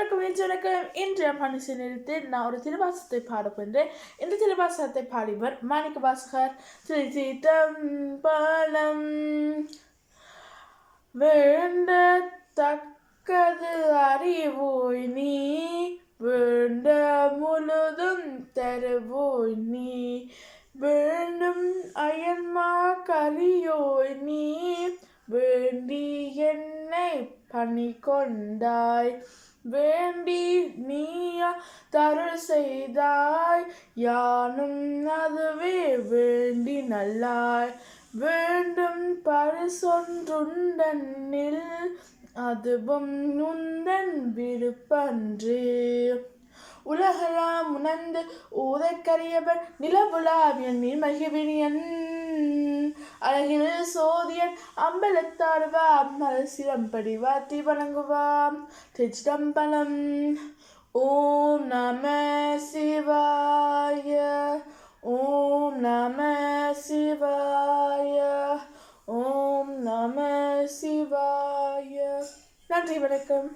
வணக்கம் இன்றைய மனுஷ நேரத்தில் நான் ஒரு திருவாசத்தை பாடப்போன்றேன். இந்த திருவாசகத்தை பாடிவர் மாணிக்க வாசகர். திருச்சிற்றம்பலம். வேண்டத்தக்கது அறிவோய் நீ, வேண்ட முழுதும் தருவோய் நீ, வேண்டும் அயன்மா கரியோய் நீ, வேண்டி என்னை பணி கொண்டாய், வேண்டி நீயா தருள் செய்தாய், யானும் அதுவே வேண்டி நல்லாய், வேண்டும் பரிசொன்றுண்டனில் அதுவும் உந்தன் விருப்பன்று, உலகெல்லாம் உணர்ந்து ஊதைக்கரியவன் நிலவுலாவியன் நீர்மகிவினியன், அழகில் சோதியன் அம்பலத்தாடுவாம் மலசிரம்படி வாத்தி வணங்குவாம். திருச்சிற்றம்பலம். ஓம் நம சிவாய, ஓம் நம சிவாய, ஓம் நம சிவாய. நன்றி, வணக்கம்.